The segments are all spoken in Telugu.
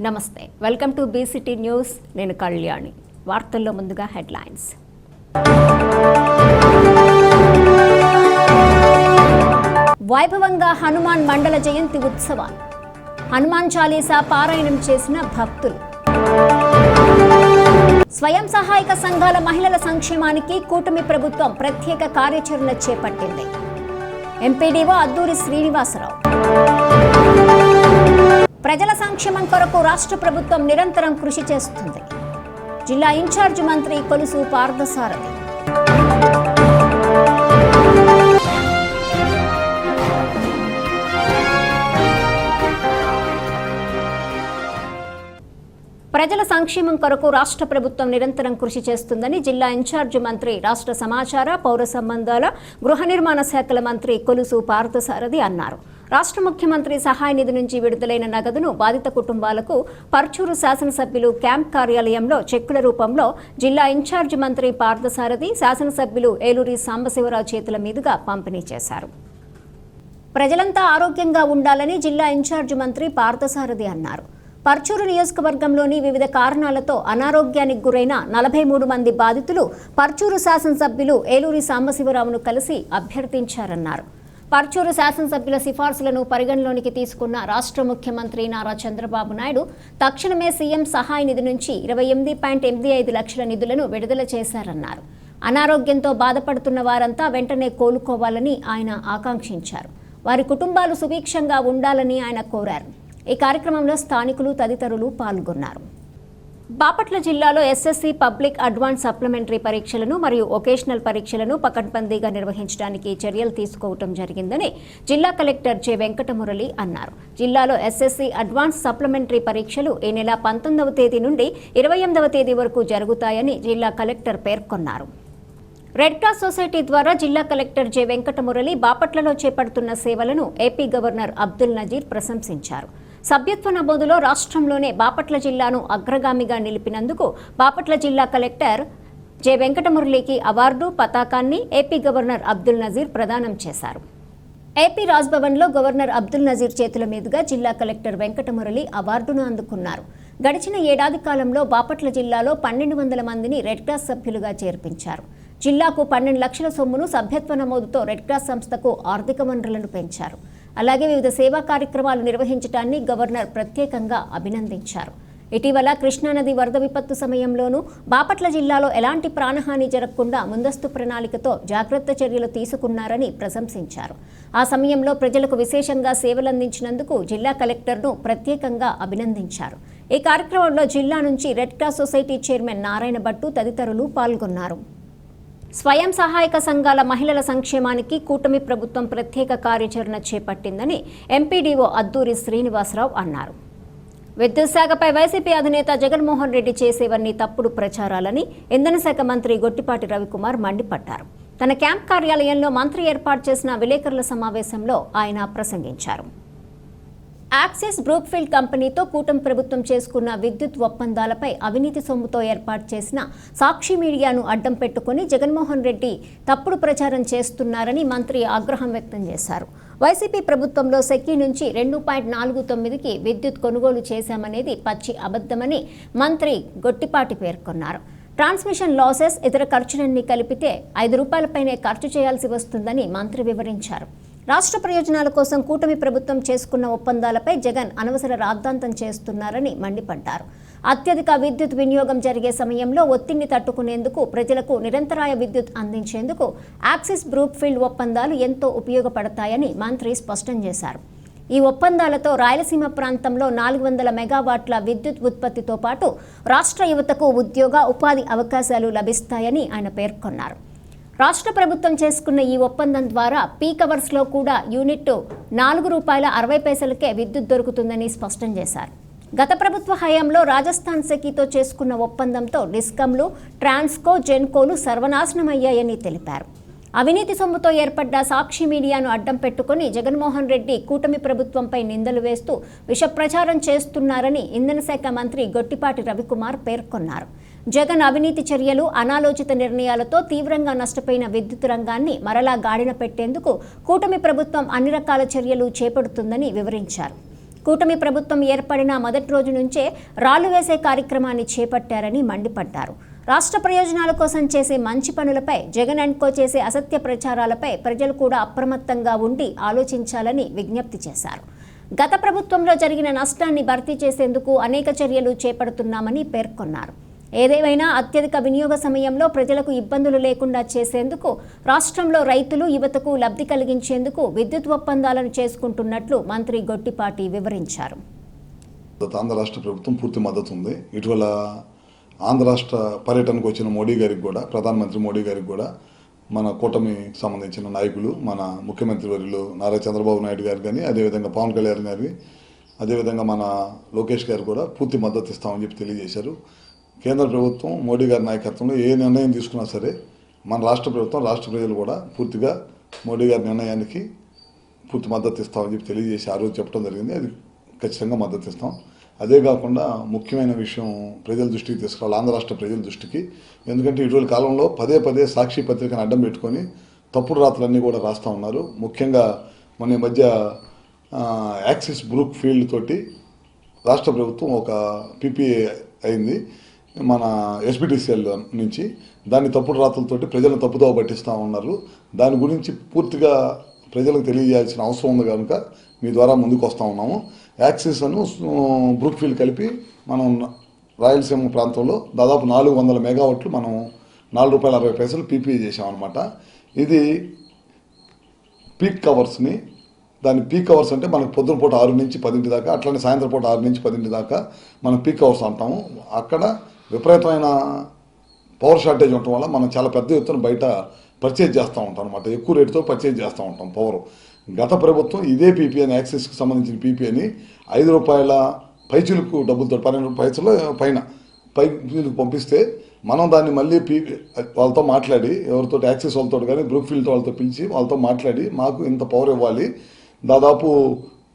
నమస్తే, వెల్కమ్ టు బీసీటీ న్యూస్. నేను కళ్యాణి. వార్తల్లో ముందుగా హెడ్లైన్స్. వైభవంగా హనుమాన్ మండల జయంతి ఉత్సవాలు. హనుమాన్ చాలీసా పారాయణం చేసిన భక్తులు. స్వయం సహాయక సంఘాల మహిళల సంక్షేమానికి కూటమి ప్రభుత్వం ప్రత్యేక కార్యాచరణ చేపట్టింది. ఎంపీడీఓ అద్దూరి శ్రీనివాసరావు. ప్రజల సంక్షేమం కొరకు రాష్ట్ర ప్రభుత్వం నిరంతరం కృషి చేస్తుంది. జిల్లా ఇన్ఛార్జ్ మంత్రి కొలుసు పార్థసారథి. ప్రజల సంక్షేమం కొరకు రాష్ట్ర ప్రభుత్వం నిరంతరం కృషి చేస్తుందని జిల్లా ఇన్ఛార్జ్ మంత్రి, రాష్ట్ర సమాచార, పౌర సంబంధాల, గృహ నిర్మాణ శాఖల మంత్రి కొలుసు పార్థసారథి అన్నారు. రాష్ట్ర ముఖ్యమంత్రి సహాయ నిధి నుంచి విడుదలైన నగదును బాధిత కుటుంబాలకు పర్చూరు శాసనసభ్యులు క్యాంప్ కార్యాలయంలో చెక్కుల రూపంలో జిల్లా ఇన్ఛార్జ్ మంత్రి పార్థసారథి, శాసనసభ్యులు ఏలూరి సాంబశివరావు చేతుల మీదుగా పంపిణీ చేశారు. ప్రజలంతా ఆరోగ్యంగా ఉండాలని జిల్లా ఇన్ఛార్జ్ మంత్రి పార్థసారథి అన్నారు. పర్చూరు నియోజకవర్గంలోని వివిధ కారణాలతో అనారోగ్యానికి గురైన 43 మంది బాధితులు పర్చూరు శాసనసభ్యులు ఏలూరి సాంబశివరావును కలిసి అభ్యర్థించారన్నారు. పర్చూరు శాసనసభ్యుల సిఫార్సులను పరిగణలోనికి తీసుకున్న రాష్ట్ర ముఖ్యమంత్రి నారా చంద్రబాబు నాయుడు తక్షణమే సీఎం సహాయ నిధి నుంచి 28.85 లక్షల నిధులను విడుదల చేశారన్నారు. అనారోగ్యంతో బాధపడుతున్న వారంతా వెంటనే కోలుకోవాలని ఆయన ఆకాంక్షించారు. వారి కుటుంబాలు సుభిక్షంగా ఉండాలని ఆయన కోరారు. ఈ కార్యక్రమంలో స్థానికులు తదితరులు పాల్గొన్నారు. బాపట్ల జిల్లాలో ఎస్ఎస్సి పబ్లిక్ అడ్వాన్స్ సప్లిమెంటరీ పరీక్షలను మరియు వొకేషనల్ పరీక్షలను పకడ్బందీగా నిర్వహించడానికి చర్యలు తీసుకోవడం జరిగిందని జిల్లా కలెక్టర్ జె వెంకటమురళి అన్నారు. జిల్లాలో ఎస్ఎస్సి అడ్వాన్స్ సప్లిమెంటరీ పరీక్షలు ఈ నెల 19వ తేదీ నుండి 28వ తేదీ వరకు జరుగుతాయని జిల్లా కలెక్టర్ పేర్కొన్నారు. రెడ్ క్రాస్ సొసైటీ ద్వారా జిల్లా కలెక్టర్ జె వెంకటమురళి బాపట్లలో చేపడుతున్న సేవలను ఏపీ గవర్నర్ అబ్దుల్ నజీర్ ప్రశంసించారు. సభ్యత్వ నమోదులో రాష్ట్రంలోనే బాపట్ల జిల్లాను అగ్రగామిగా నిలిపినందుకు బాపట్ల జిల్లా కలెక్టర్ జె వెంకటమురళికి అవార్డు, పతాకాన్ని ఏపీ గవర్నర్ అబ్దుల్ నజీర్ ప్రదానం చేశారు. ఏపీ రాజ్భవన్లో గవర్నర్ అబ్దుల్ నజీర్ చేతుల మీదుగా జిల్లా కలెక్టర్ వెంకటమురళి అవార్డును అందుకున్నారు. గడిచిన ఏడాది కాలంలో బాపట్ల జిల్లాలో 1200 మందిని రెడ్ క్రాస్ సభ్యులుగా చేర్పించారు. జిల్లాకు 12 లక్షల సొమ్మును సభ్యత్వ నమోదుతో రెడ్ క్రాస్ సంస్థకు ఆర్థిక వనరులను పెంచారు. అలాగే వివిధ సేవా కార్యక్రమాలు నిర్వహించడాన్ని గవర్నర్ ప్రత్యేకంగా అభినందించారు. ఇటీవల కృష్ణానది వరద విపత్తు సమయంలోనూ బాపట్ల జిల్లాలో ఎలాంటి ప్రాణహాని జరగకుండా ముందస్తు ప్రణాళికతో జాగ్రత్త చర్యలు తీసుకున్నారని ప్రశంసించారు. ఆ సమయంలో ప్రజలకు విశేషంగా సేవలందించినందుకు జిల్లా కలెక్టర్ను ప్రత్యేకంగా అభినందించారు. ఈ కార్యక్రమంలో జిల్లా నుంచి red cross society chairman Narayana Bhattu తదితరులు పాల్గొన్నారు. స్వయం సహాయక సంఘాల మహిళల సంక్షేమానికి కూటమి ప్రభుత్వం ప్రత్యేక కార్యాచరణ చేపట్టిందని ఎంపీడీఓ అద్దూరి శ్రీనివాసరావు అన్నారు. విద్యుత్ శాఖపై వైసీపీ అధినేత జగన్మోహన్ రెడ్డి చేసేవన్నీ తప్పుడు ప్రచారాలని ఇంధన శాఖ మంత్రి గొట్టిపాటి రవికుమార్ మండిపడ్డారు. తన క్యాంప్ కార్యాలయంలో మంత్రి ఏర్పాటు చేసిన విలేకరుల సమావేశంలో ఆయన ప్రసంగించారు. యాక్సిస్ బ్రూక్ఫీల్డ్ కంపెనీతో కూటమి ప్రభుత్వం చేసుకున్న విద్యుత్ ఒప్పందాలపై అవినీతి సొమ్ముతో ఏర్పాటు చేసిన సాక్షి మీడియాను అడ్డం పెట్టుకుని జగన్మోహన్ రెడ్డి తప్పుడు ప్రచారం చేస్తున్నారని మంత్రి ఆగ్రహం వ్యక్తం చేశారు. వైసీపీ ప్రభుత్వంలో సెకీ నుంచి 2.49కి విద్యుత్ కొనుగోలు చేశామనేది పచ్చి అబద్ధమని మంత్రి గొట్టిపాటి పేర్కొన్నారు. ట్రాన్స్మిషన్ లాసెస్, ఇతర ఖర్చులన్నీ కలిపితే 5 రూపాయలపైనే ఖర్చు చేయాల్సి వస్తుందని మంత్రి వివరించారు. రాష్ట్ర ప్రయోజనాల కోసం కూటమి ప్రభుత్వం చేసుకున్న ఒప్పందాలపై జగన్ అనవసర రాద్ధాంతం చేస్తున్నారని మండిపడ్డారు. అత్యధిక విద్యుత్ వినియోగం జరిగే సమయంలో ఒత్తిడిని తట్టుకునేందుకు, ప్రజలకు నిరంతరాయ విద్యుత్ అందించేందుకు యాక్సిస్ బ్రూక్ఫీల్డ్ ఒప్పందాలు ఎంతో ఉపయోగపడతాయని మంత్రి స్పష్టం చేశారు. ఈ ఒప్పందాలతో రాయలసీమ ప్రాంతంలో 400 మెగావాట్ల విద్యుత్ ఉత్పత్తితో పాటు రాష్ట్ర యువతకు ఉద్యోగ, ఉపాధి అవకాశాలు లభిస్తాయని ఆయన పేర్కొన్నారు. రాష్ట్ర ప్రభుత్వం చేసుకున్న ఈ ఒప్పందం ద్వారా పీక్ అవర్స్లో కూడా యూనిట్ ₹4.60కే విద్యుత్ దొరుకుతుందని స్పష్టం చేశారు. గత ప్రభుత్వ హయాంలో రాజస్థాన్ సెకీతో చేసుకున్న ఒప్పందంతో డిస్కంలు, ట్రాన్స్కో, జెన్కోలు సర్వనాశనమయ్యాయని తెలిపారు. అవినీతి సొమ్ముతో ఏర్పడ్డ సాక్షి మీడియాను అడ్డం పెట్టుకుని జగన్మోహన్ రెడ్డి కూటమి ప్రభుత్వంపై నిందలు వేస్తూ విష ప్రచారం చేస్తున్నారని ఇంధన శాఖ మంత్రి గొట్టిపాటి రవికుమార్ పేర్కొన్నారు. జగన్ అవినీతి చర్యలు, అనాలోచిత నిర్ణయాలతో తీవ్రంగా నష్టపోయిన విద్యుత్ రంగాన్ని మరలా గాడిన పెట్టేందుకు కూటమి ప్రభుత్వం అన్ని రకాల చర్యలు చేపడుతుందని వివరించారు. కూటమి ప్రభుత్వం ఏర్పడిన మొదటి రోజు నుంచే రాళ్లు వేసే కార్యక్రమాన్ని చేపట్టారని మండిపడ్డారు. రాష్ట్ర ప్రయోజనాల కోసం చేసే మంచి పనులపై, జగన్ అండ్ కో చేసే అసత్య ప్రచారాలపై ప్రజలు కూడా అప్రమత్తంగా ఉండి ఆలోచించాలని విజ్ఞప్తి చేశారు. గత ప్రభుత్వంలో జరిగిన నష్టాన్ని భర్తీ చేసేందుకు అనేక చర్యలు చేపడుతున్నామని పేర్కొన్నారు. ఏదేమైనా అత్యధిక వినియోగ సమయంలో ప్రజలకు ఇబ్బందులు లేకుండా చేసేందుకు రాష్ట్రంలో రైతులు, యువతకు లబ్ధి కలిగించేందుకు విద్యుత్ ఒప్పందాలను చేసుకుంటున్నట్లు మంత్రి గొట్టిపాటి వివరించారు. ఆంధ్ర రాష్ట్ర ప్రభుత్వం పూర్తి మద్దతు ఉంది. ఇటీవల ఆంధ్ర రాష్ట్ర పర్యటనకు వచ్చిన మోడీ గారికి కూడా, ప్రధానమంత్రి మోడీ గారికి కూడా మన కూటమికి సంబంధించిన నాయకులు, మన ముఖ్యమంత్రి వర్యులు నారా చంద్రబాబు నాయుడు గారు కానీ, అదేవిధంగా పవన్ కళ్యాణ్ గారి, అదేవిధంగా మన లోకేష్ గారు కూడా పూర్తి మద్దతు ఇస్తామని చెప్పి తెలియజేశారు. కేంద్ర ప్రభుత్వం మోడీ గారి నాయకత్వంలో ఏ నిర్ణయం తీసుకున్నా సరే మన రాష్ట్ర ప్రభుత్వం, రాష్ట్ర ప్రజలు కూడా పూర్తిగా మోడీ గారి నిర్ణయానికి పూర్తి మద్దతు ఇస్తామని చెప్పి తెలియజేసి ఆ రోజు చెప్పడం జరిగింది. అది ఖచ్చితంగా మద్దతు ఇస్తాం. అదే కాకుండా ముఖ్యమైన విషయం ప్రజల దృష్టికి తీసుకురావాలి, ఆంధ్ర రాష్ట్ర ప్రజల దృష్టికి. ఎందుకంటే ఇటీవల కాలంలో పదే పదే సాక్షి పత్రికను అడ్డం పెట్టుకొని తప్పుడు రాతలన్నీ కూడా రాస్తూ ఉన్నారు. ముఖ్యంగా మొన్న మధ్య యాక్సిస్ బ్రూక్ ఫీల్డ్ తోటి రాష్ట్ర ప్రభుత్వం ఒక పీపీఏ అయింది మన ఎస్బిటిసిఎల్ నుంచి. దాన్ని తప్పుడు రాతలతోటి ప్రజలను తప్పుదోవ పట్టిస్తూ ఉన్నారు. దాని గురించి పూర్తిగా ప్రజలకు తెలియజేయాల్సిన అవసరం ఉంది కనుక మీ ద్వారా ముందుకు వస్తూ ఉన్నాము. యాక్సిస్ అను బ్రూక్ ఫీల్డ్ కలిపి మనం రాయలసీమ ప్రాంతంలో దాదాపు 400 మెగావాట్లు మనం ₹4.60 పీపీఏ చేసామన్నమాట. ఇది పీక్ అవర్స్ని, దాని పీక్ అవర్స్ అంటే మనకు పొద్దున పూట 6 నుంచి 10 దాకా, అట్లనే సాయంత్రం పూట 6 నుంచి 10 దాకా మనం పీక్ అవర్స్ అంటాము. అక్కడ విపరీతమైన పవర్ షార్టేజ్ ఉండటం వల్ల మనం చాలా పెద్ద ఎత్తున బయట పర్చేజ్ చేస్తూ ఉంటాం అనమాట. ఎక్కువ రేటుతో పర్చేజ్ చేస్తూ ఉంటాం పవర్. గత ప్రభుత్వం ఇదే పీపీఏని, యాక్సిస్కి సంబంధించిన పీపీఏని ₹5 పైచీలకు డబ్బులతో, 12 పైసలు పైన పైచీలకు పంపిస్తే మనం దాన్ని మళ్ళీ వాళ్ళతో మాట్లాడి, ఎవరితో యాక్సిస్ వాళ్ళతో కానీ బ్రూక్ ఫీల్డ్ వాళ్ళతో పిలిచి వాళ్ళతో మాట్లాడి మాకు ఇంత పవర్ ఇవ్వాలి, దాదాపు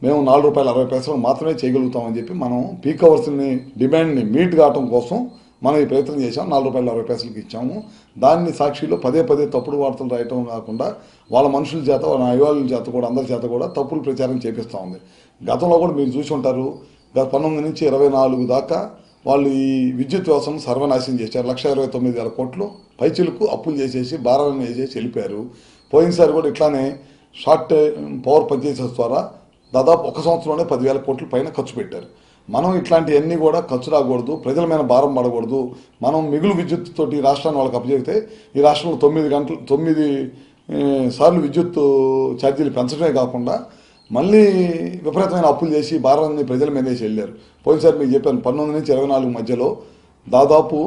మేము ₹4.60 మాత్రమే చేయగలుగుతామని చెప్పి మనం పీక్ అవర్స్ని డిమాండ్ని మీట్ కావటం కోసం మనం ఈ ప్రయత్నం చేసాం. ₹4.60 ఇచ్చాము. దాన్ని సాక్షిలో పదే పదే తప్పుడు వార్తలు రాయటం కాకుండా వాళ్ళ మనుషుల చేత, వాళ్ళ అభివాళ్ళ చేత కూడా, అందరి చేత కూడా తప్పులు ప్రచారం చేపిస్తూ ఉంది. గతంలో కూడా మీరు చూసి ఉంటారు, 19 నుంచి 24 దాకా వాళ్ళు ఈ విద్యుత్ వ్యవస్థను సర్వనాశనం చేశారు. ₹1,29,000 కోట్లు పైచిలకు అప్పులు చేసేసి భారాలను వేసేసి వెళ్ళిపోయారు. పోయినసారి కూడా ఇట్లానే షార్ట్ పవర్ పర్చేసెస్ ద్వారా దాదాపు ఒక సంవత్సరంలోనే 10,000 కోట్ల పైన ఖర్చు పెట్టారు. మనం ఇట్లాంటివన్నీ కూడా ఖర్చు రాకూడదు, ప్రజల మీద భారం పడకూడదు. మనం మిగులు విద్యుత్ తోటి రాష్ట్రాన్ని వాళ్ళకి అప్పచెబితే ఈ రాష్ట్రంలో 9 సార్లు విద్యుత్ ఛార్జీలు పెంచడమే కాకుండా మళ్ళీ విపరీతమైన అప్పులు చేసి భారాన్ని ప్రజల మీద వేసి వెళ్ళారు. పోయినసారి మీకు చెప్పాను, 19 నుంచి 24 మధ్యలో దాదాపు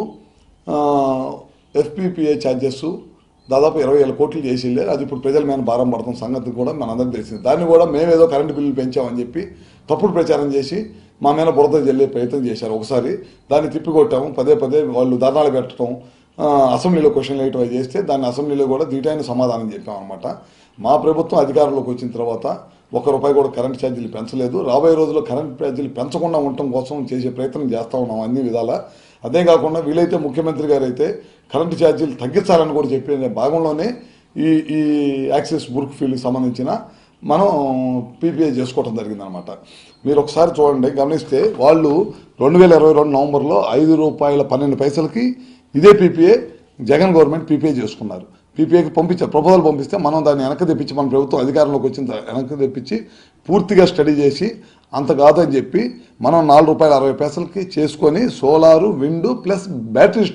ఎఫ్పీపీఏ ఛార్జెస్ దాదాపు 20,000 కోట్లు చేసి వెళ్ళారు. అది ఇప్పుడు ప్రజల మీద భారం పడుతున్న సంగతి కూడా మనందరికీ తెలిసింది. దాన్ని కూడా మేమేదో కరెంటు బిల్లులు పెంచామని చెప్పి తప్పుడు ప్రచారం చేసి మా మీద బురద జల్లే ప్రయత్నం చేశారు. ఒకసారి దాన్ని తిప్పికొట్టాము. పదే పదే వాళ్ళు ధర్నాలు పెట్టడం, అసెంబ్లీలో క్వశ్చన్లు వేయటం చేస్తే దాన్ని అసెంబ్లీలో కూడా దీటైన సమాధానం చెప్పామన్నమాట. మా ప్రభుత్వం అధికారంలోకి వచ్చిన తర్వాత ₹1 కూడా కరెంట్ ఛార్జీలు పెంచలేదు. రాబోయే రోజుల్లో కరెంట్ ఛార్జీలు పెంచకుండా ఉండటం కోసం చేసే ప్రయత్నం చేస్తూ ఉన్నాం అన్ని విధాలా. అదే కాకుండా వీలైతే ముఖ్యమంత్రి గారు అయితే కరెంటు ఛార్జీలు తగ్గించాలని కూడా చెప్పే భాగంలోనే ఈ యాక్సిస్ బ్రూక్ ఫీల్డ్కి సంబంధించిన మనం పీపీఏ చేసుకోవడం జరిగిందనమాట. మీరు ఒకసారి చూడండి, గమనిస్తే వాళ్ళు 2022 నవంబర్లో ₹5.12 ఇదే పీపీఏ జగన్ గవర్నమెంట్ పీపీఏ చేసుకున్నారు. పీపీఏకి పంపించారు, ప్రపోజల్ పంపిస్తే మనం దాన్ని వెనక్కి తెప్పించి, మన ప్రభుత్వం అధికారంలోకి వచ్చిన వెనక్కి తెప్పించి పూర్తిగా స్టడీ చేసి అంత కాదని చెప్పి మనం ₹4.60 చేసుకొని solar, wind plus battery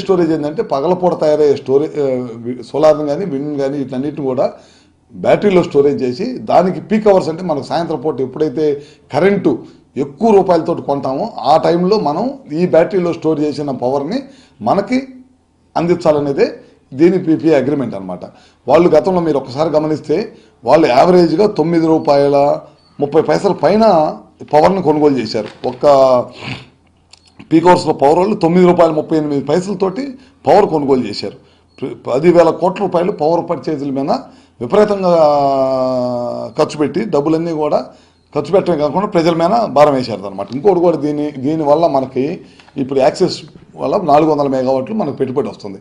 storage ఏంటంటే పగలపూట తయారయ్యే సోలార్ని కానీ విండ్ కానీ వీటన్నిటిని కూడా బ్యాటరీలో స్టోరేజ్ చేసి దానికి పీక్ అవర్స్ అంటే మనకు సాయంత్రం పూట ఎప్పుడైతే కరెంటు ఎక్కువ రూపాయలతో కొంటామో ఆ టైంలో మనం ఈ బ్యాటరీలో స్టోర్ చేసిన పవర్ని మనకి అందించాలనేదే దీని పీపీఏ అగ్రిమెంట్ అనమాట. వాళ్ళు గతంలో మీరు ఒకసారి గమనిస్తే వాళ్ళు యావరేజ్గా ₹9.30 పైన పవర్ని కొనుగోలు చేశారు. ఒక్క పీక్ అవర్స్లో పవర్ వాళ్ళు ₹9.38 పవర్ కొనుగోలు చేశారు. 10,000 కోట్ల రూపాయలు పవర్ పర్చేజీల మీద విపరీతంగా ఖర్చు పెట్టి డబ్బులన్నీ కూడా ఖర్చు పెట్టడమే కాకుండా ప్రజల మీద భారం వేశారు అనమాట. ఇంకోటి కూడా దీనివల్ల మనకి ఇప్పుడు యాక్సెస్ వల్ల 400 మెగావాట్లు మనకు పెట్టుబడి వస్తుంది.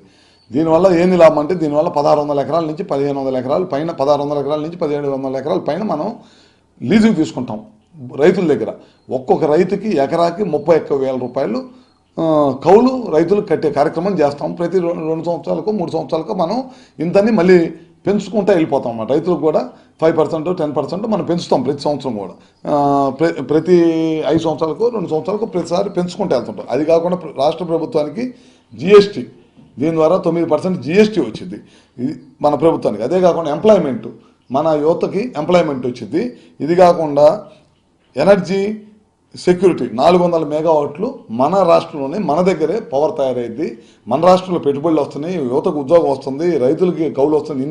దీనివల్ల ఏంది లాభం అంటే దీనివల్ల 1,600 ఎకరాల నుంచి 1,500 ఎకరాల పైన, 1,600 ఎకరాల నుంచి 1,700 ఎకరాల పైన మనం లీజుకి తీసుకుంటాం. రైతుల దగ్గర ఒక్కొక్క రైతుకి ఎకరాకి 31,000 రూపాయలు కౌలు రైతులు కట్టే కార్యక్రమం చేస్తాం. ప్రతి 2 సంవత్సరాలకు 3 సంవత్సరాలకు మనం ఇంతని మళ్ళీ పెంచుకుంటూ వెళ్ళిపోతాం అన్నమాట. రైతులకు కూడా 5% 10% మనం పెంచుతాం ప్రతి సంవత్సరం కూడా. ప్రతి 5 సంవత్సరాలకు 2 సంవత్సరాలకు ప్రతిసారి పెంచుకుంటూ వెళ్తుంటాం. అది కాకుండా రాష్ట్ర ప్రభుత్వానికి జిఎస్టీ, దీని ద్వారా 9% జిఎస్టీ వచ్చింది ఇది మన ప్రభుత్వానికి. అదే కాకుండా ఎంప్లాయ్మెంట్, మన యువతకి ఎంప్లాయ్మెంట్ వచ్చింది. ఇది కాకుండా ఎనర్జీ సెక్యూరిటీ 400 మెగావాట్లు మన రాష్ట్రంలోనే మన దగ్గరే పవర్ తయారైంది. మన రాష్ట్రంలో పెట్టుబడులు వస్తున్నాయి, యువతకు ఉద్యోగం వస్తుంది, రైతులకి కౌలు వస్తుంది.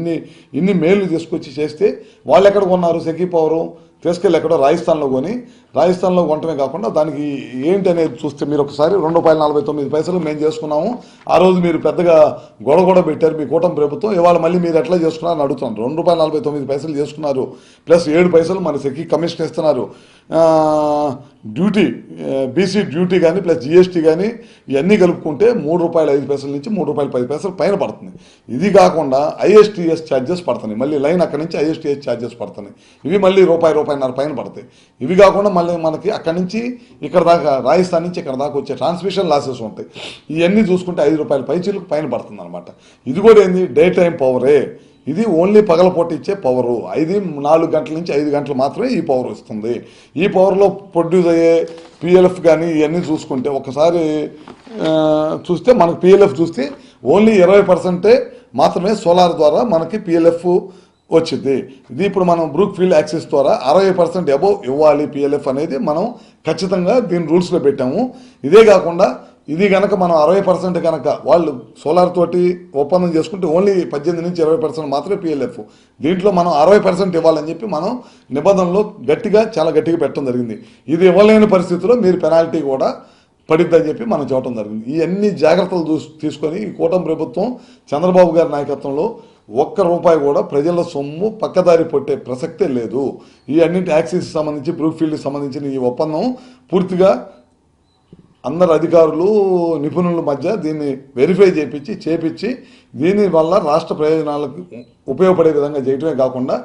ఇన్ని మేలు తీసుకొచ్చి చేస్తే వాళ్ళు ఎక్కడ కొన్నారు? సెకీ పవరు తీసుకెళ్ళి ఎక్కడో రాజస్థాన్లో కొని, రాజస్థాన్లో కొనటమే కాకుండా దానికి ఏంటి అనేది చూస్తే మీరు ఒకసారి ₹2.49 మేము చేసుకున్నాము. ఆ రోజు మీరు పెద్దగా గొడవ పెట్టారు మీ కూటమి ప్రభుత్వం. ఇవాళ మళ్ళీ మీరు ఎట్లా చేసుకున్నారని అడుగుతున్నారు. ₹2.49 చేసుకున్నారు, ప్లస్ 7 పైసలు మన సెకీ కమిషన్ ఇస్తున్నారు. డ్యూటీ, బీసీ డ్యూటీ కానీ ప్లస్ జిఎస్టీ కానీ ఇవన్నీ కలుపుకుంటే ₹3.05 నుంచి ₹3.10 పైన పడుతుంది. ఇది కాకుండా ఐఎస్టీఎస్ ఛార్జెస్ పడుతున్నాయి, మళ్ళీ లైన్ అక్కడి నుంచి ఐఎస్టీఎస్ ఛార్జెస్ పడుతున్నాయి. ఇవి మళ్ళీ ₹1.5 పైన పడతాయి. ఇవి కాకుండా మళ్ళీ మనకి అక్కడి నుంచి ఇక్కడ దాకా, రాజస్థాన్ నుంచి ఇక్కడ దాకా వచ్చే ట్రాన్స్మిషన్ లాసెస్ ఉంటాయి. ఇవన్నీ చూసుకుంటే ₹5 పైచీలకు పైన పడుతుంది అనమాట. ఇది కూడా ఏంది? డే టైం పవరే. ఇది ఓన్లీ పగలపూట ఇచ్చే పవరు. 4 గంటల నుంచి 5 గంటలు మాత్రమే ఈ పవర్ వస్తుంది. ఈ పవర్లో ప్రొడ్యూస్ అయ్యే పిఎల్ఎఫ్ కానీ ఇవన్నీ చూసుకుంటే ఒకసారి చూస్తే మనకు పిఎల్ఎఫ్ చూస్తే ఓన్లీ 20% మాత్రమే సోలార్ ద్వారా మనకి పిఎల్ఎఫ్ వచ్చింది. ఇది ఇప్పుడు మనం బ్రూక్ ఫీల్డ్ యాక్సెస్ ద్వారా 60% అబోవ్ ఇవ్వాలి పిఎల్ఎఫ్ అనేది మనం ఖచ్చితంగా దీని రూల్స్లో పెట్టాము. ఇదే కాకుండా ఇది కనుక మనం 60% కనుక వాళ్ళు సోలార్ తోటి ఒప్పందం చేసుకుంటే ఓన్లీ 18 నుంచి 20% మాత్రమే పిఎల్ఎఫ్. దీంట్లో మనం 60% ఇవ్వాలని చెప్పి మనం నిబంధనలో చాలా గట్టిగా పెట్టడం జరిగింది. ఇది ఇవ్వలేని పరిస్థితిలో మీరు పెనాల్టీ కూడా పడిద్దని చెప్పి మనం చెప్పడం జరిగింది. ఈ అన్ని జాగ్రత్తలు తీసుకొని ఈ కూటమి ప్రభుత్వం చంద్రబాబు గారి నాయకత్వంలో ₹1 కూడా ప్రజల సొమ్ము పక్కదారి పట్టే ప్రసక్తే లేదు. ఈ అన్నింటి యాక్సిస్ సంబంధించి బ్రూక్ ఫీల్డ్కి సంబంధించిన ఈ ఒప్పందం పూర్తిగా అందరు అధికారులు నిపుణుల మధ్య దీన్ని వెరిఫై చేపించి దీనివల్ల రాష్ట్ర ప్రయోజనాలకు ఉపయోగపడే విధంగా చేయటమే కాకుండా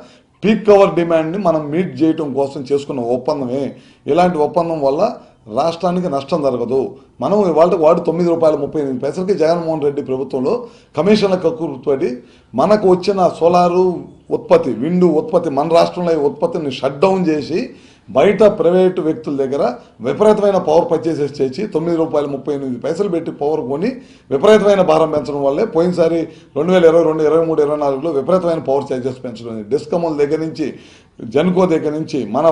పీక్ కవర్ డిమాండ్ని మనం మీట్ చేయటం కోసం చేసుకున్న ఒప్పందమే. ఇలాంటి ఒప్పందం వల్ల రాష్ట్రానికి నష్టం జరగదు. మనం వాడు ₹9.38 జగన్మోహన్ రెడ్డి ప్రభుత్వంలో కమిషన్ల కక్కుర్తిపడి మనకు వచ్చిన సోలారు ఉత్పత్తి, విండు ఉత్పత్తి, మన రాష్ట్రంలో ఉత్పత్తిని షట్ డౌన్ చేసి బయట ప్రైవేటు వ్యక్తుల దగ్గర విపరీతమైన పవర్ పర్చేసెస్ చేసి ₹9.38 పెట్టి పవర్ కొని విపరీతమైన భారం పెంచడం వల్లే పోయినసారి 2022, 23, 24లో విపరీతమైన పవర్ ఛార్జెస్ పెంచడం. డిస్కమ్ల దగ్గర నుంచి, జెన్కో దగ్గర నుంచి, మన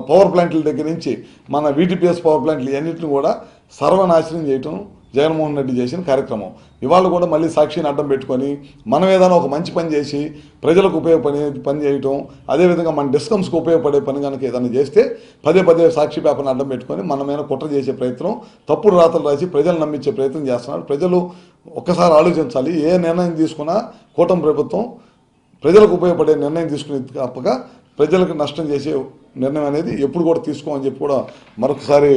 పవర్ ప్లాంట్ల దగ్గర నుంచి, మన వీటీపీఎస్ పవర్ ప్లాంట్లు ఇవన్నింటిని కూడా సర్వనాశనం చేయటం జగన్మోహన్ రెడ్డి చేసిన కార్యక్రమం. ఇవాళ కూడా మళ్ళీ సాక్షిని అడ్డం పెట్టుకొని మనం ఏదైనా ఒక మంచి పని చేసి ప్రజలకు ఉపయోగపడే పని చేయటం, అదేవిధంగా మన డిస్కమ్స్కి ఉపయోగపడే పని కనుక ఏదైనా చేస్తే పదే సాక్షి పేపర్ని అడ్డం పెట్టుకొని మన మీద కుట్ర చేసే ప్రయత్నం, తప్పుడు రాతలు రాసి ప్రజలు నమ్మించే ప్రయత్నం చేస్తున్నారు. ప్రజలు ఒక్కసారి ఆలోచించాలి. ఏ నిర్ణయం తీసుకున్నా కూటమి ప్రభుత్వం ప్రజలకు ఉపయోగపడే నిర్ణయం తీసుకుని తప్పక ప్రజలకు నష్టం చేసే నిర్ణయం అనేది ఎప్పుడు కూడా తీసుకోమని చెప్పి కూడా మరొకసారి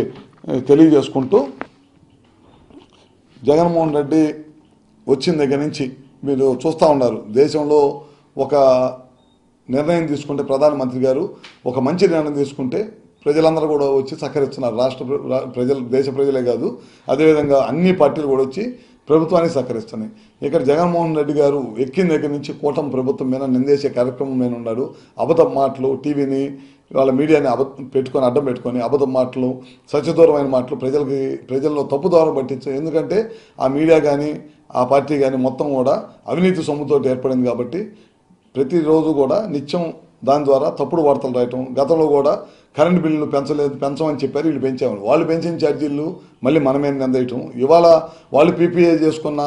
తెలియజేసుకుంటూ, జగన్మోహన్ రెడ్డి వచ్చిన దగ్గర నుంచి మీరు చూస్తూ ఉన్నారు, దేశంలో ఒక నిర్ణయం తీసుకుంటే ప్రధానమంత్రి గారు ఒక మంచి నిర్ణయం తీసుకుంటే ప్రజలందరూ కూడా వచ్చి సహకరిస్తున్నారు. దేశ ప్రజలే కాదు, అదేవిధంగా అన్ని పార్టీలు కూడా వచ్చి ప్రభుత్వానికి సహకరిస్తున్నాయి. ఇక్కడ జగన్మోహన్ రెడ్డి గారు ఎక్కిన దగ్గర నుంచి కూటమి ప్రభుత్వం మీద నిందేసే కార్యక్రమం మీద ఉన్నాడు. అబద్ధం మాటలు, టీవీని వాళ్ళ మీడియాని అడ్డం పెట్టుకొని అబద్ధం మాటలు, సత్యదూరమైన మాటలు ప్రజల్లో తప్పుదోవ పట్టించు. ఎందుకంటే ఆ మీడియా కానీ ఆ పార్టీ కానీ మొత్తం కూడా అవినీతి సొమ్ముతో ఏర్పడింది కాబట్టి ప్రతిరోజు కూడా నిత్యం దాని ద్వారా తప్పుడు వార్తలు రాయటం. గతంలో కూడా కరెంటు బిల్లులు పెంచమని చెప్పారు, వీళ్ళు పెంచామని. వాళ్ళు పెంచిన ఛార్జీలు మళ్ళీ మనమే నిందేయటం. ఇవాళ వాళ్ళు పీపీఏ చేసుకున్న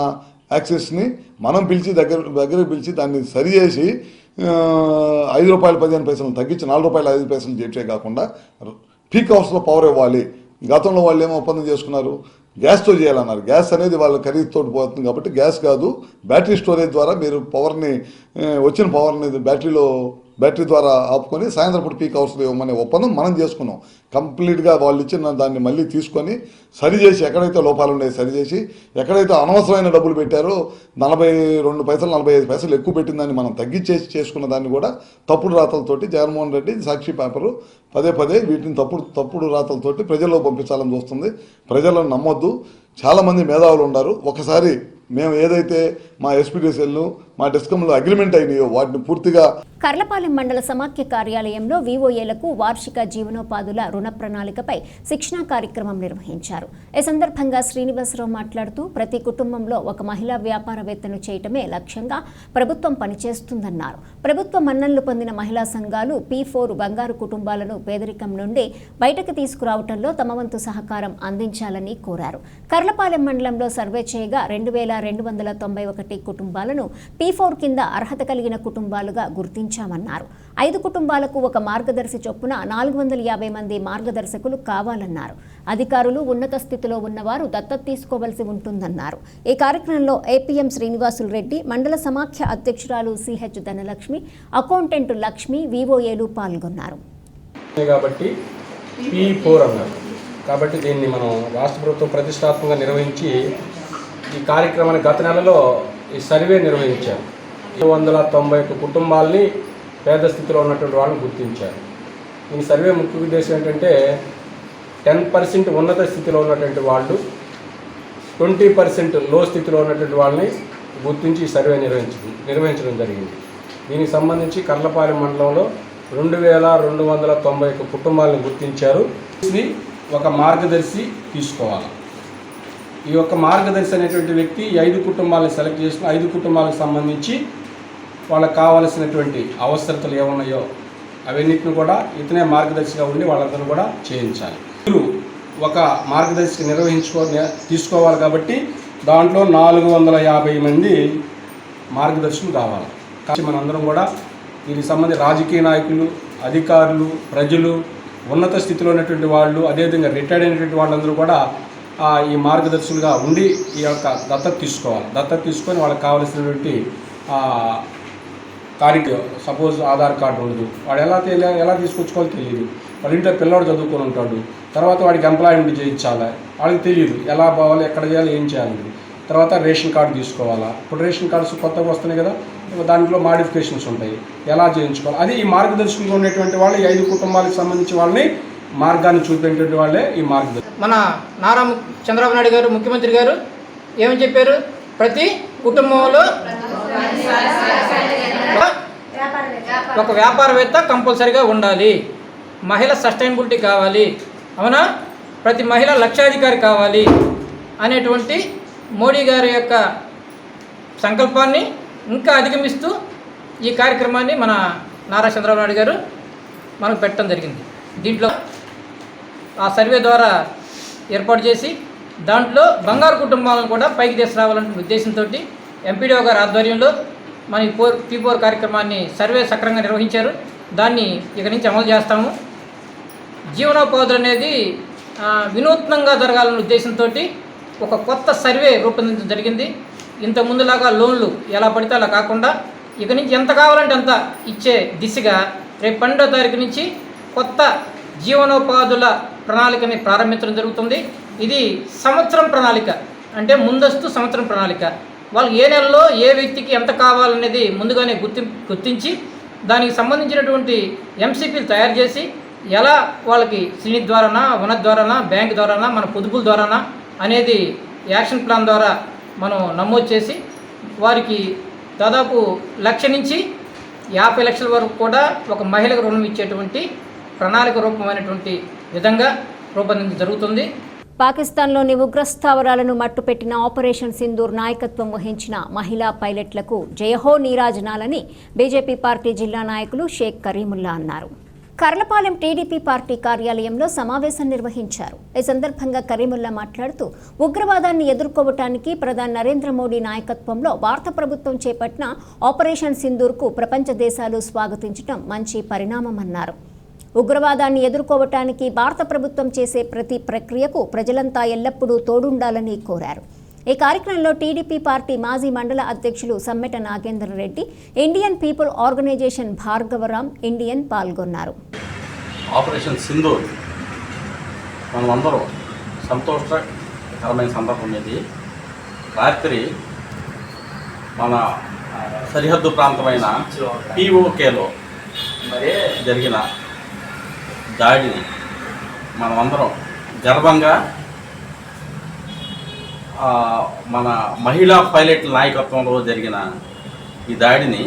యాక్సెస్ని మనం పిలిచి దగ్గరకు పిలిచి దాన్ని సరిచేసి ₹5.15 తగ్గించి ₹4.05 చేసే కాకుండా పీక్ అవర్స్లో పవర్ ఇవ్వాలి. గతంలో వాళ్ళు ఏమో ఒప్పందం చేసుకున్నారు, గ్యాస్తో చేయాలన్నారు. గ్యాస్ అనేది వాళ్ళ ఖరీదుతో పోతుంది కాబట్టి గ్యాస్ కాదు, బ్యాటరీ స్టోరేజ్ ద్వారా మీరు వచ్చిన పవర్ని బ్యాటరీలో బ్యాటరీ ద్వారా ఆపుకొని సాయంత్రం పూట పీక్ అవర్స్లో ఇవ్వమనే ఒప్పందం మనం చేసుకున్నాం. కంప్లీట్గా వాళ్ళు ఇచ్చిన దాన్ని మళ్ళీ తీసుకొని సరిచేసి, ఎక్కడైతే లోపాలు ఉండేవి సరిచేసి, ఎక్కడైతే అనవసరమైన డబ్బులు పెట్టారో 42 పైసలు 45 పైసలు ఎక్కువ పెట్టిందని మనం తగ్గించేసి చేసుకున్న దాన్ని కూడా తప్పుడు రాతలతోటి జగన్మోహన్ రెడ్డి సాక్షి పేపరు పదే వీటిని తప్పుడు రాతలతోటి ప్రజల్లో పంపించాలని చూస్తుంది. ప్రజలను నమ్మొద్దు. చాలామంది మేధావులు ఉన్నారు. ఒకసారి మేము ఏదైతే మా ఎస్పీడీసీఎల్ మా డిస్కంలో అగ్రిమెంట్ అయినాయో వాటిని పూర్తిగా కర్లపాలెం మండల సమాఖ్య కార్యాలయంలో వీఓఏలకు వార్షిక జీవనోపాధుల రుణ ప్రణాళికపై శిక్షణా కార్యక్రమం నిర్వహించారు. ఈ సందర్భంగా శ్రీనివాసరావు మాట్లాడుతూ ప్రతి కుటుంబంలో ఒక మహిళా వ్యాపారవేత్తను చేయటమే లక్ష్యంగా ప్రభుత్వం పనిచేస్తుందన్నారు. ప్రభుత్వ మన్ననలు పొందిన మహిళా సంఘాలు P4 బంగారు కుటుంబాలను పేదరికం నుండి బయటకు తీసుకురావడంలో తమ వంతు సహకారం అందించాలని కోరారు. కర్లపాలెం మండలంలో సర్వే చేయగా 2291 కుటుంబాలను P4 కింద అర్హత కలిగిన కుటుంబాలుగా గుర్తించామన్నారు. 5 కుటుంబాలకు ఒక మార్గదర్శి చొప్పున 450 మంది మార్గదర్శకులు కావాలన్నారు. అధికారులు ఉన్నత స్థితిలో ఉన్నవారు దత్తత తీసుకోవాల్సి ఉంటుందన్నారు. ఈ కార్యక్రమంలో APM శ్రీనివాసులు రెడ్డి, మండల సమాఖ్య అధ్యక్షురాలు CH ధనలక్ష్మి, అకౌంటెంట్ లక్ష్మి, VOAలు పాల్గొన్నారు. కాబట్టి P4 అన్నారు. కాబట్టి దీన్ని మనం రాష్ట్ర ప్రభుత్వం ప్రతిష్టాత్మకంగా నిర్వహించి ఈ కార్యక్రమాన్ని గత నెలలో ఈ సర్వే నిర్వహించారు. 291 కుటుంబాలని పేద స్థితిలో ఉన్నటువంటి వాళ్ళని గుర్తించారు. ఈ సర్వే ముఖ్య ఉద్దేశం ఏంటంటే 10% ఉన్నత స్థితిలో ఉన్నటువంటి వాళ్ళు, 20% లో స్థితిలో ఉన్నటువంటి వాళ్ళని గుర్తించి ఈ సర్వే నిర్వహించడం జరిగింది. దీనికి సంబంధించి కర్లపాలెం మండలంలో 2291 కుటుంబాలను గుర్తించారు. ఇది ఒక మార్గదర్శి తీసుకోవాలి. ఈ యొక్క మార్గదర్శి అనేటువంటి వ్యక్తి 5 కుటుంబాలను సెలెక్ట్ చేసుకుని 5 కుటుంబాలకు సంబంధించి వాళ్ళకి కావాల్సినటువంటి అవసరతలు ఏమున్నాయో అవన్నిటిని కూడా ఇతనే మార్గదర్శిగా ఉండి వాళ్ళందరూ కూడా చేయించాలి. మీరు ఒక మార్గదర్శి తీసుకోవాలి కాబట్టి దాంట్లో 450 మంది మార్గదర్శులు కావాలి. కాబట్టి మనందరం కూడా దీనికి సంబంధించి రాజకీయ నాయకులు, అధికారులు, ప్రజలు, ఉన్నత స్థితిలో ఉన్నటువంటి వాళ్ళు, అదేవిధంగా రిటైర్డ్ అయినటువంటి వాళ్ళందరూ కూడా ఈ మార్గదర్శులుగా ఉండి ఈ యొక్క దత్తత తీసుకోవాలి. దత్తత తీసుకొని వాళ్ళకి కావాల్సినటువంటి సపోజ్ ఆధార్ కార్డు ఉండదు, వాడు ఎలా తీసుకొచ్చుకోవాలో తెలియదు. వాళ్ళ ఇంట్లో పిల్లవాడు చదువుకొని ఉంటాడు, తర్వాత వాడికి ఎంప్లాయ్మెంట్ చేయించాలి, వాళ్ళకి తెలియదు ఎలా పోవాలి, ఎక్కడ చేయాలి, ఏం చేయాలి. తర్వాత రేషన్ కార్డు తీసుకోవాలా. ఇప్పుడు రేషన్ కార్డ్స్ కొత్తగా వస్తున్నాయి కదా, దాంట్లో మాడిఫికేషన్స్ ఉంటాయి, ఎలా చేయించుకోవాలి. అది ఈ మార్గదర్శకులుగా ఉన్నటువంటి వాళ్ళు 5 కుటుంబాలకు సంబంధించి వాళ్ళని మార్గాన్ని చూపేటువంటి వాళ్ళే ఈ మార్గదర్శి. మన నారా చంద్రబాబు నాయుడు గారు ముఖ్యమంత్రి గారు ఏమని చెప్పారు? ప్రతి కుటుంబంలో ఒక వ్యాపారవేత్త కంపల్సరీగా ఉండాలి, మహిళ సస్టైనబిలిటీ కావాలి, అవునా, ప్రతి మహిళ లక్షాధికారి కావాలి అనేటువంటి మోడీ గారి యొక్క సంకల్పాన్ని ఇంకా అధిగమిస్తూ ఈ కార్యక్రమాన్ని మన నారా చంద్రబాబు నాయుడు గారు మనకు పెట్టడం జరిగింది. దీంట్లో ఆ సర్వే ద్వారా ఏర్పాటు చేసి దాంట్లో బంగారు కుటుంబాలను కూడా పైకి తీసుకురావాలనే ఉద్దేశంతో ఎంపీడీఓ గారి ఆధ్వర్యంలో మన P4 కార్యక్రమాన్ని సర్వే సక్రమంగా నిర్వహించారు. దాన్ని ఇక నుంచి అమలు చేస్తాము. జీవనోపాధులు అనేది వినూత్నంగా జరగాలనే ఉద్దేశంతో ఒక కొత్త సర్వే రూపొందించడం జరిగింది. ఇంత ముందులాగా లోన్లు ఎలా పడితే అలా కాకుండా ఇక నుంచి ఎంత కావాలంటే అంత ఇచ్చే దిశగా రేపు 12వ తారీఖు నుంచి కొత్త జీవనోపాధుల ప్రణాళికని ప్రారంభించడం జరుగుతుంది. ఇది సంవత్సరం ప్రణాళిక, అంటే ముందస్తు సంవత్సరం ప్రణాళిక. వాళ్ళు ఏ నెలలో ఏ వ్యక్తికి ఎంత కావాలనేది ముందుగానే గుర్తించి దానికి సంబంధించినటువంటి MCPలు తయారు చేసి ఎలా వాళ్ళకి శ్రేణి ద్వారానా, ఉన్నత ద్వారానా, బ్యాంక్ ద్వారానా, మన పొదుపుల ద్వారానా అనేది యాక్షన్ ప్లాన్ ద్వారా మనం నమోదు చేసి వారికి దాదాపు 1,00,000 నుంచి 50 లక్షల వరకు కూడా ఒక మహిళకు రుణం ఇచ్చేటువంటి ప్రణాళిక రూపమైనటువంటి విధంగా రూపొందించడం జరుగుతుంది. పాకిస్తాన్లోని ఉగ్రస్థావరాలను మట్టుపెట్టిన ఆపరేషన్ సింధూర్ నాయకత్వం వహించిన మహిళా పైలట్లకు జయహో నీరాజనాలని బీజేపీ పార్టీ జిల్లా నాయకులు షేక్ కరీముల్లా అన్నారు. కర్లపాలెం టీడీపీ పార్టీ కార్యాలయంలో సమావేశం నిర్వహించారు. ఈ సందర్భంగా కరీముల్లా మాట్లాడుతూ ఉగ్రవాదాన్ని ఎదుర్కోవటానికి ప్రధాని నరేంద్ర మోడీ నాయకత్వంలో భారత ప్రభుత్వం చేపట్టిన ఆపరేషన్ సింధూర్కు ప్రపంచ దేశాలు స్వాగతించడం మంచి పరిణామమన్నారు. ఉగ్రవాదాన్ని ఎదుర్కోవటానికి భారత ప్రభుత్వం చేసే ప్రతి ప్రక్రియకు ప్రజలంతా ఎల్లప్పుడూ తోడుండాలని కోరారు. ఈ కార్యక్రమంలో టీడీపీ పార్టీ మాజీ మండల అధ్యక్షులు Sammeta Nagendra Reddy, Indian people organisation Bhargavaram Indian పాల్గొన్నారు. ఆపరేషన్ సింధూర్ మనమందరం సంతోషకరమైన సందర్భం ఇది. రాత్రి మన సరిహద్దు ప్రాంతమైన POKలో జరిగిన దాడిని మనమందరం గర్వంగా మన మహిళా పైలట్ల నాయకత్వంలో జరిగిన ఈ దాడిని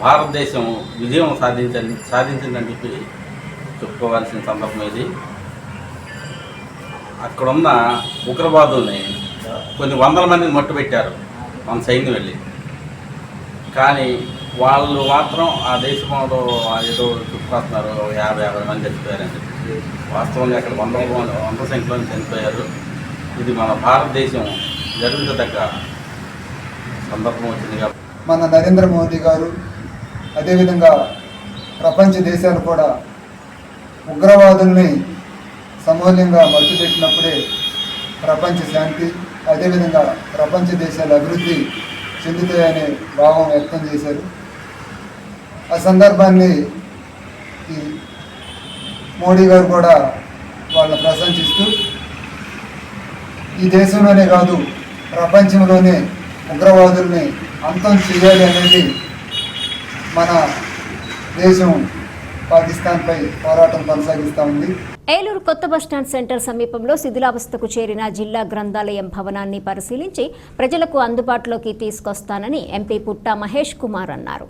భారతదేశం విజయం సాధించిందని చెప్పి చెప్పుకోవాల్సిన సందర్భం ఇది. అక్కడున్న ఉగ్రవాదుల్ని కొన్ని వందల మందిని మట్టుపెట్టారు మన సైన్యం వెళ్ళి. కానీ వాళ్ళు మాత్రం ఆ దేశంలో ఏదో చుట్టుపడుతున్నారు 50 మంది చనిపోయారని చెప్పి. వాస్తవంగా అక్కడ వంద సంఖ్యలో చనిపోయారు. ఇది మన భారతదేశం గర్వించదగ్గ సందర్భం వచ్చింది. మన నరేంద్ర మోదీ గారు అదేవిధంగా ప్రపంచ దేశాలు కూడా ఉగ్రవాదుల్ని సమూల్యంగా మట్టుపెట్టినప్పుడే ప్రపంచ శాంతి అదేవిధంగా ప్రపంచ దేశాల అభివృద్ధి చెందుతాయనే భావం వ్యక్తం చేశారు. ఆ సందర్భాన్ని ఈ మోడీ గారు కూడా వాళ్ళని ప్రశంసిస్తూ ఈ దేశంలోనే కాదు ప్రపంచంలోనే ఉగ్రవాదుల్ని అంతం చేయాలి అనేది మన దేశం పాకిస్తాన్పై పోరాటం కొనసాగిస్తూ ఉంది. ఏలూరు కొత్త బస్టాండ్ సెంటర్ సమీపంలో శిథిలావస్థకు చేరిన జిల్లా గ్రంథాలయం భవనాన్ని పరిశీలించి ప్రజలకు అందుబాటులోకి తీసుకొస్తానని ఎంపీ పుట్టా మహేష్ కుమార్ అన్నారు.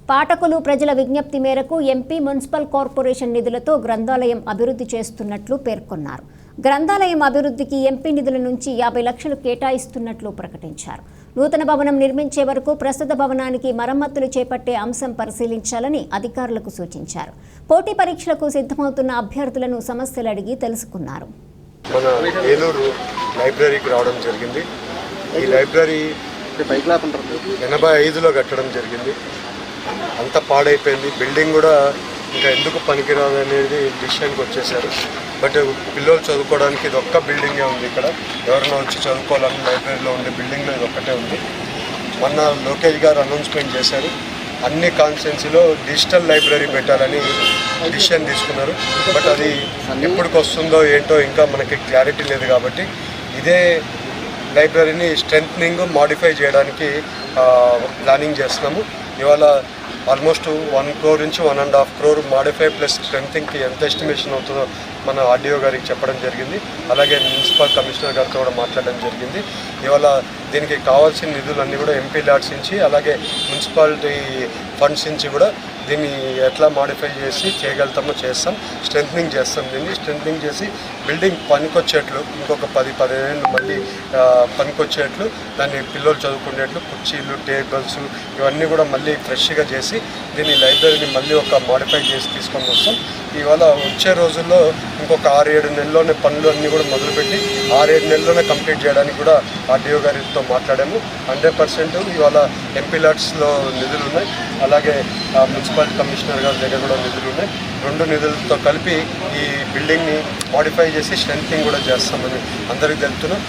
పాఠకులు ప్రజల విజ్ఞప్తి మేరకు ఎంపీ మున్సిపల్ కార్పొరేషన్ నిధులతో గ్రంథాలయం అభివృద్ధి చేస్తున్నట్లు పేర్కొన్నారు. గ్రంథాలయం అభివృద్ధికి ఎంపీ నిధుల నుంచి 50 లక్షలు కేటాయిస్తున్నట్లు ప్రకటించారు. నూతన భవనం నిర్మించే వరకు ప్రస్తుత భవనానికి మరమ్మతులు చేపట్టే అంశం పరిశీలించాలని అధికారులకు సూచించారు. పోటీ పరీక్షలకు సిద్ధమవుతున్న అభ్యర్థులను సమస్యలు అడిగి తెలుసుకున్నారు. మన ఏలూరు లైబ్రరీకి రావడం జరిగింది. ఈ లైబ్రరీ 85లో కట్టడం జరిగింది. అంతా పాడైపోయింది. బిల్డింగ్ కూడా ఇంకా ఎందుకు పనికిరాదు అనేది డిసిషన్కి వచ్చేసారు. బట్ పిల్లలు చదువుకోవడానికి ఇది ఒక్క బిల్డింగే ఉంది. ఇక్కడ ఎవరైనా వచ్చి చదువుకోవాలని లైబ్రరీలో ఉండే బిల్డింగ్లో ఇది ఒక్కటే ఉంది. మొన్న లోకేష్ గారు అనౌన్స్మెంట్ చేశారు. అన్ని కాన్స్టిట్యున్సీలో డిజిటల్ లైబ్రరీ పెట్టాలని డిసిషన్ తీసుకున్నారు. బట్ అది ఎప్పటికి వస్తుందో ఏంటో ఇంకా మనకి క్లారిటీ లేదు. కాబట్టి ఇదే లైబ్రరీని స్ట్రెంథనింగ్ మాడిఫై చేయడానికి ప్లానింగ్ చేస్తున్నాము. ఇవాళ ఆల్మోస్ట్ 1 crore నుంచి 1.5 crore మాడిఫై ప్లస్ స్ట్రెంథింగ్కి ఎంత ఎస్టిమేషన్ అవుతుందో మన ఆర్డీఓ గారికి చెప్పడం జరిగింది. అలాగే మున్సిపల్ కమిషనర్ గారితో కూడా మాట్లాడడం జరిగింది. ఇవాళ దీనికి కావాల్సిన నిధులన్నీ కూడా ఎంపీ ల్యాడ్స్ నుంచి అలాగే మున్సిపాలిటీ ఫండ్స్ నుంచి కూడా దీన్ని ఎట్లా మాడిఫై చేసి చేయగలుగుతామో చేస్తాం. స్ట్రెంథనింగ్ చేస్తాం. దీన్ని స్ట్రెంథనింగ్ చేసి బిల్డింగ్ పనికొచ్చేట్లు ఇంకొక 10-15 ఏళ్ళు మళ్ళీ పనికొచ్చేట్లు దాన్ని పిల్లలు చదువుకునేట్లు కుర్చీలు టేబుల్స్ ఇవన్నీ కూడా మళ్ళీ ఫ్రెష్గా చేసి దీన్ని లైబ్రరీని మళ్ళీ ఒక మాడిఫై చేసి తీసుకొని వస్తాం. ఇవాళ వచ్చే రోజుల్లో ఇంకొక 6-7 నెలల్లోనే పనులు అన్నీ కూడా మొదలుపెట్టి 6-7 నెలల్లోనే కంప్లీట్ చేయడానికి కూడా ఆర్డీఓ గారితో మాట్లాడాము. 100% ఇవాళ ఎంపీ ల్యాడ్స్లో నిధులు ఉన్నాయి. అలాగే మున్సిపాలిటీ కమిషనర్ గారి దగ్గర కూడా నిధులు ఉన్నాయి. 2 నిధులతో కలిపి ఈ బిల్డింగ్ని మాడిఫై చేసి స్ట్రెంథనింగ్ కూడా చేస్తామని అందరికీ తెలుపుతున్నాం.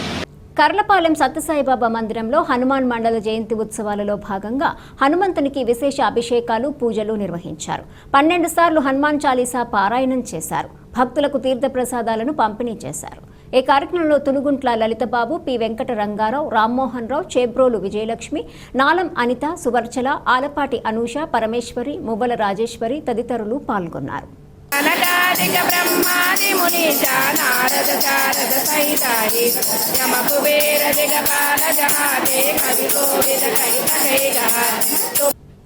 కర్లపాలెం సత్యసాయిబాబా మందిరంలో హనుమాన్ మండల జయంతి ఉత్సవాలలో భాగంగా హనుమంతునికి విశేష అభిషేకాలు పూజలు నిర్వహించారు. 12 సార్లు హనుమాన్ చాలీసా పారాయణం చేశారు. భక్తులకు తీర్థప్రసాదాలను పంపిణీ చేశారు. ఈ కార్యక్రమంలో తునుగుంట్ల లలితబాబు, పి వెంకట రంగారావు, రామ్మోహన్ రావు, చేబ్రోలు విజయలక్ష్మి, నాలం అనిత, సువర్చల, ఆలపాటి అనూష, పరమేశ్వరి, మువ్వల రాజేశ్వరి తదితరులు పాల్గొన్నారు.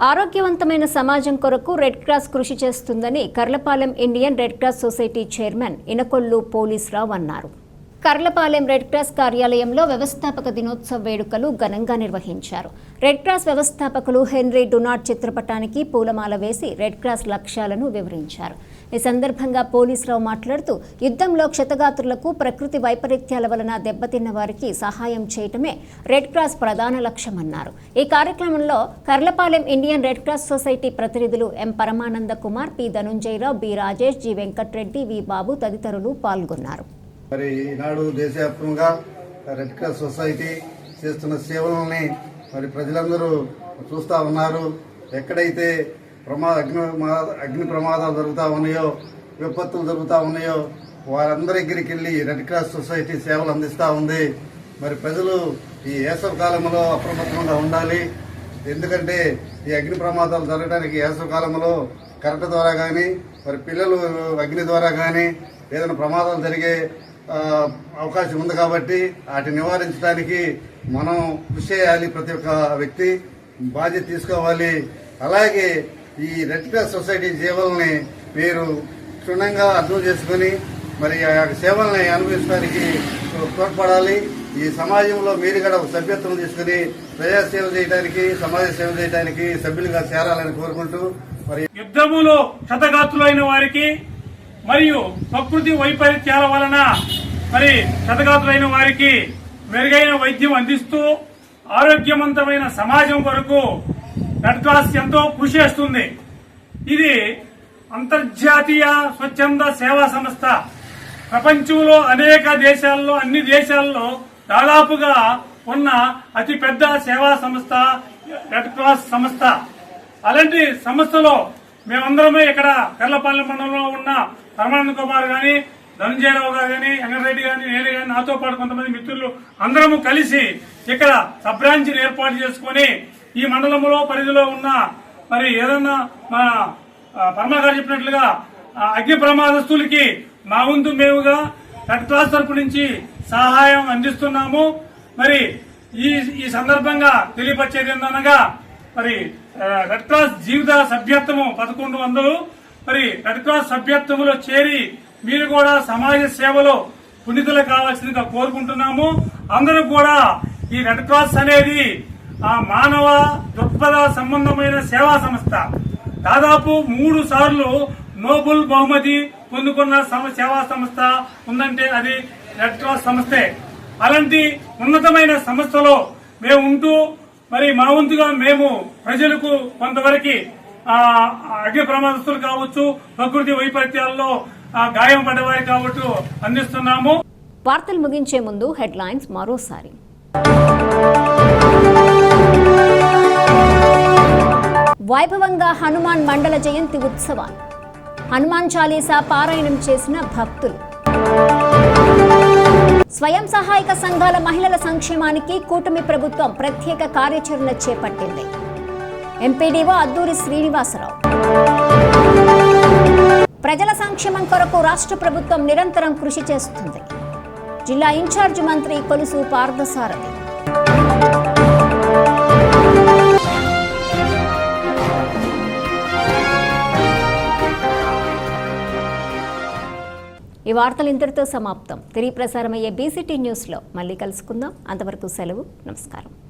ఆరోగ్యవంతమైన సమాజం కొరకు రెడ్ క్రాస్ కృషి చేస్తుందని Karlapalem Indian red cross society chairman Inakollu Polisrao అన్నారు. కర్లపాలెం రెడ్ క్రాస్ కార్యాలయంలో వ్యవస్థాపక దినోత్సవ వేడుకలు ఘనంగా నిర్వహించారు. రెడ్ క్రాస్ వ్యవస్థాపకులు హెన్రీ డునాట్ చిత్రపటానికి పూలమాల వేసి రెడ్ క్రాస్ లక్ష్యాలను వివరించారు. ఈ సందర్భంగా పోలీసురావు మాట్లాడుతూ యుద్ధంలో క్షతగాత్రులకు ప్రకృతి వైపరీత్యాల వలన దెబ్బతిన్న వారికి సహాయం చేయటమే రెడ్ క్రాస్ ప్రధాన లక్ష్యమన్నారు. ఈ కార్యక్రమంలో Karlapalem Indian red cross society ప్రతినిధులు M Paramananda Kumar, P Dhanunjayarao, B Rajesh, G Venkatreddy, V Babu తదితరులు పాల్గొన్నారు. మరి ఈనాడు దేశవ్యాప్తంగా రెడ్ క్రాస్ సొసైటీ చేస్తున్న సేవలని మరి ప్రజలందరూ చూస్తూ ఉన్నారు. ఎక్కడైతే అగ్ని ప్రమాదాలు జరుగుతూ ఉన్నాయో, విపత్తులు జరుగుతూ ఉన్నాయో వారందరి దగ్గరికి వెళ్ళి రెడ్ క్రాస్ సొసైటీ సేవలు అందిస్తూ ఉంది. మరి ప్రజలు ఈ వేసవి కాలంలో అప్రమత్తంగా ఉండాలి. ఎందుకంటే ఈ అగ్ని ప్రమాదాలు జరగడానికి వేసవి కాలంలో కరెంటు ద్వారా కానీ మరి పిల్లలు అగ్ని ద్వారా కానీ ఏదైనా ప్రమాదాలు జరిగే అవకాశం ఉంది. కాబట్టి వాటిని నివారించడానికి మనం కృషి చేయాలి. ప్రతి ఒక్క వ్యక్తి బాధ్యత తీసుకోవాలి. అలాగే ఈ రెడ్ క్రాస్ సొసైటీ సేవల్ని మీరు క్షుణ్ణంగా అర్థం చేసుకుని మరి ఆ సేవల్ని అనుభవించడానికి తోడ్పడాలి. ఈ సమాజంలో మీరు కూడా సభ్యత్వం తీసుకుని ప్రజాసేవ చేయడానికి, సమాజ సేవ చేయడానికి సభ్యులుగా చేరాలని కోరుకుంటూ మరి యుద్ధములో క్షతగాత్రులైన వారికి మరియు ప్రకృతి వైపరీత్యాల వలన మరి క్షతగాత్రులైన వారికి మెరుగైన వైద్యం అందిస్తూ ఆరోగ్యవంతమైన సమాజం కొరకు రెడ్ క్రాస్ ఎంతో కృషి చేస్తుంది. ఇది అంతర్జాతీయ స్వచ్ఛంద సేవా సంస్థ. ప్రపంచంలో అనేక దేశాల్లో, అన్ని దేశాల్లో దాదాపుగా ఉన్న అతిపెద్ద సేవా సంస్థ రెడ్ క్రాస్ సంస్థ. అలాంటి సంస్థలో మేమందరమే ఇక్కడ కర్లపాలెం మండలంలో ఉన్న పరమానంద కుమార్ గాని, ధనంజయరావు గారు గాని, వెంకటరెడ్డి గాని, నేను గాని, నాతో పాటు కొంతమంది మిత్రులు అందరము కలిసి ఇక్కడ సబ్ బ్రాంచ్ని ఏర్పాటు చేసుకుని ఈ మండలంలో పరిధిలో ఉన్న మరి ఏదన్నా మన పరమా గారు చెప్పినట్లుగా అగ్ని ప్రమాదస్తులకి మా వంతు మేముగా రెడ్ క్రాస్ తరపు నుంచి సహాయం అందిస్తున్నాము. మరి ఈ సందర్భంగా తెలియపరిచేది ఏందనగా మరి రెడ్ క్రాస్ జీవిత సభ్యత్వము 1100. మరి రెడ్ క్రాస్ సభ్యత్వంలో చేరి మీరు కూడా సమాజ సేవలో పునీతులు కావాల్సిందిగా కోరుకుంటున్నాము. అందరూ కూడా ఈ రెడ్ క్రాస్ అనేది ఆ మానవ దృక్పథ సంబంధమైన సేవా సంస్థ. దాదాపు 3 సార్లు నోబెల్ బహుమతి పొందుకున్న సేవా సంస్థ ఉందంటే అది రెడ్ క్రాస్ సంస్థే. అలాంటి ఉన్నతమైన సంస్థలో మేము ఉంటూ మరి మా వంతుగా మేము ప్రజలకు కొంతవరకు అగ్ని ప్రమాదస్తులు కావచ్చు, ప్రకృతి వైపరీత్యాల్లో గాయం పడ్డవారి కావచ్చు అందిస్తున్నాము. వార్తలు ముగించే ముందు హెడ్లైన్స్ మరోసారి. వైభవంగా హనుమాన్ మండల జయంతి ఉత్సవాలు. హనుమాన్ చాలీసా పారాయణం చేసిన భక్తులు. స్వయం సహాయక సంఘాల మహిళల సంక్షేమానికి కూటమి ప్రభుత్వం ప్రత్యేక కార్యాచరణ చేపట్టింది. ఎంపీడీఓ అద్దూరి శ్రీనివాసరావు. ప్రజల సంక్షేమం కొరకు రాష్ట్ర ప్రభుత్వం నిరంతరం కృషి చేస్తుంది. జిల్లా ఇన్ఛార్జ్ మంత్రి కొలుసు పార్థసారథి. ఈ వార్తలు ఇంతటితో సమాప్తం. తిరిగి ప్రసారమయ్యే బీసీటీ న్యూస్లో మళ్ళీ కలుసుకుందాం. అంతవరకు సెలవు. నమస్కారం.